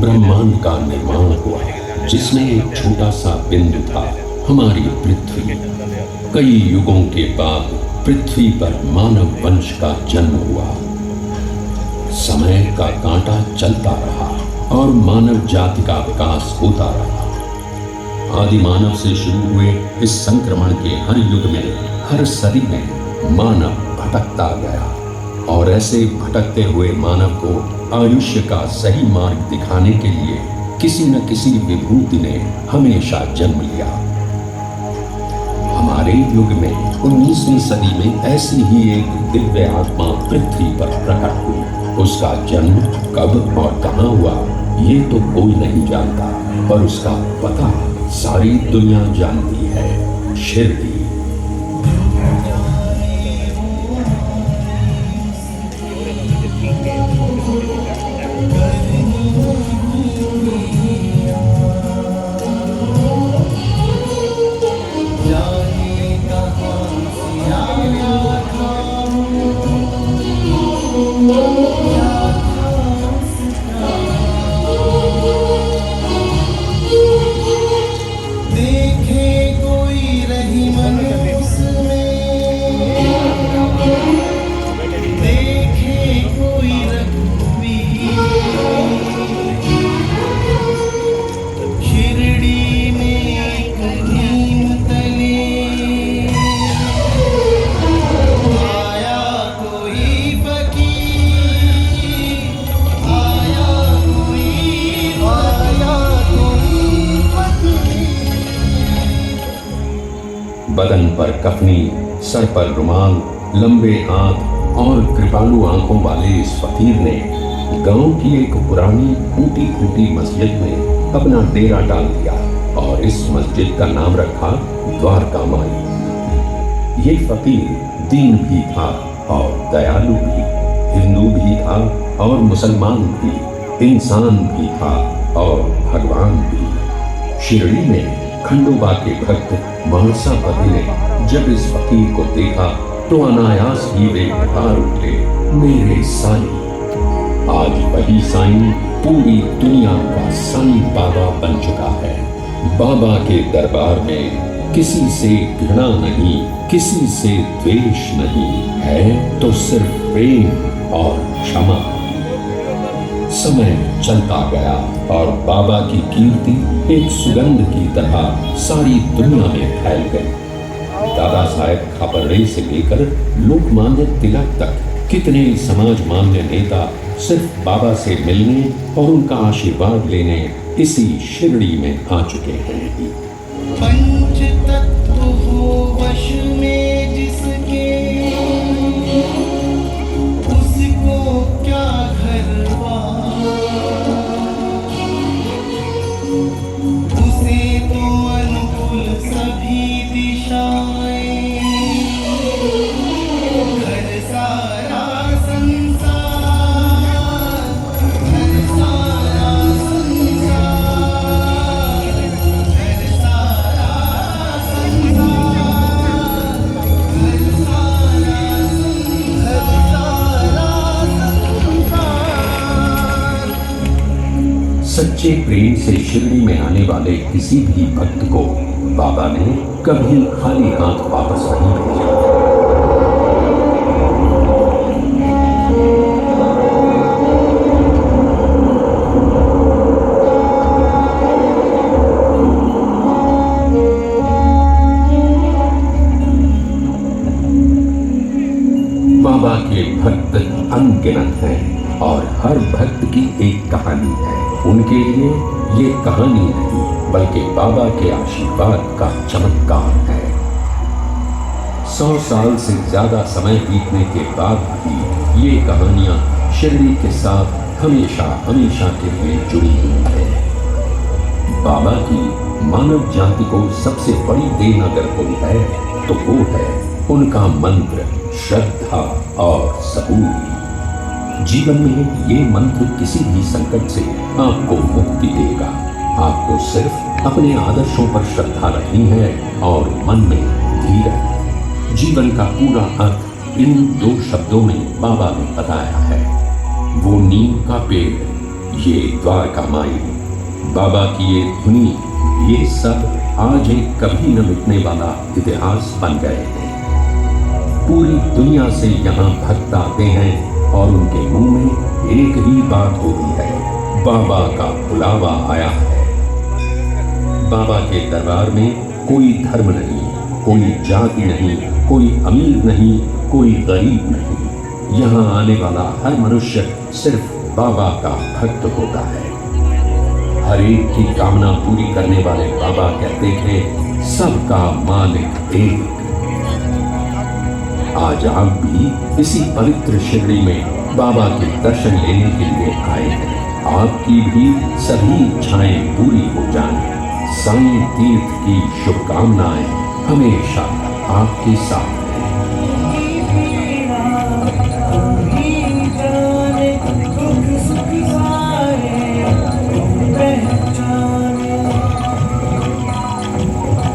ब्रह्मांड का निर्माण हुआ, जिसमें एक छोटा सा बिंदु था, हमारी पृथ्वी। कई युगों के बाद पृथ्वी पर मानव वंश का जन्म हुआ। समय का कांटा चलता रहा और मानव जाति का विकास होता रहा। आदि मानव से शुरू हुए इस संक्रमण के हर युग में, हर सदी में मानव भटकता गया, और ऐसे भटकते हुए मानव को आयुष्य का सही मार्ग दिखाने के लिए किसी न किसी विभूति ने हमेशा जन्म लिया। हमारे युग में 19वीं सदी में ऐसी ही एक दिव्य आत्मा पृथ्वी पर प्रकट हुई। उसका जन्म कब और कहां हुआ ये तो कोई नहीं जानता, पर उसका पता सारी दुनिया जानती है, शिरडी। बदन पर कफनी, सर पर रुमाल, लंबे हाथ और कृपालु आंखों वाले इस फकीर ने गांव की एक पुरानी टूटी फूटी मस्जिद में अपना डेरा डाल दिया और इस मस्जिद का नाम रखा द्वारका माई। ये फकीर दीन भी था और दयालु भी, हिंदू भी था और मुसलमान भी, इंसान भी था और भगवान भी। शिरडी में खंडोबा के भक्त महर्षा पति ने जब इस फकीर को देखा तो अनायास ही वे पुकार उठे, मेरे साईं। आज वही साईं पूरी दुनिया का साईं बाबा बन चुका है। बाबा के दरबार में किसी से घृणा नहीं, किसी से द्वेष नहीं है, तो सिर्फ प्रेम और क्षमा। समय चलता गया और बाबा की कीर्ति एक सुगंध की तरह सारी दुनिया में फैल गई। दादा साहेब खापर्डे से लेकर लोकमान्य तिलक तक कितने समाज मान्य नेता सिर्फ बाबा से मिलने और उनका आशीर्वाद लेने इसी शिरडी में आ चुके हैं। पंच तत्व हो वश में जिसके, उसको क्या घरवा, उसे तो अनुकूल सभी दिशाएं, घर सारा संसार, घर सारा संसार, घर सारा संसार, घर सारा संसार। सच्चे प्रेम से शिरडी में आने वाले किसी भी भक्त को बाबा ने कभी खाली हाथ वापस नहीं भेजा। बाबा के भक्त अनगिनत हैं और हर भक्त की एक कहानी है। उनके लिए ये कहानी नहीं बल्कि बाबा के आशीर्वाद का चमत्कार है। 100 साल से ज्यादा समय बीतने के बाद भी ये कहानियां शिरडी के साथ हमेशा हमेशा के लिए जुड़ी हुई है। बाबा की मानव जाति को सबसे बड़ी देन अगर कोई है तो वो है उनका मंत्र, श्रद्धा और सबूत। जीवन में ये मंत्र किसी भी संकट से आपको मुक्ति देगा। आपको सिर्फ अपने आदर्शों पर श्रद्धा रखनी है और मन में धीरज। जीवन का पूरा अर्थ इन 2 शब्दों में बाबा ने बताया है। वो नीम का पेड़ ये द्वारका माई, बाबा की ये धुनी, ये सब आज एक कभी न मिटने वाला इतिहास बन गए हैं। पूरी दुनिया से यहाँ भक्त आते हैं और उनके मुंह में एक ही बात होती है, बाबा का बुलावा आया है। बाबा के दरबार में कोई धर्म नहीं, कोई जाति नहीं, कोई अमीर नहीं, कोई गरीब नहीं। यहाँ आने वाला हर मनुष्य सिर्फ बाबा का भक्त होता है। हर एक की कामना पूरी करने वाले बाबा कहते थे, सबका मालिक एक। आज आप भी इसी पवित्र शिरडी में बाबा के दर्शन लेने के लिए आए हैं। आपकी भी सभी इच्छाएं पूरी हो जाएं। साईं तीर्थ की शुभकामनाएं हमेशा आपके साथ हैं।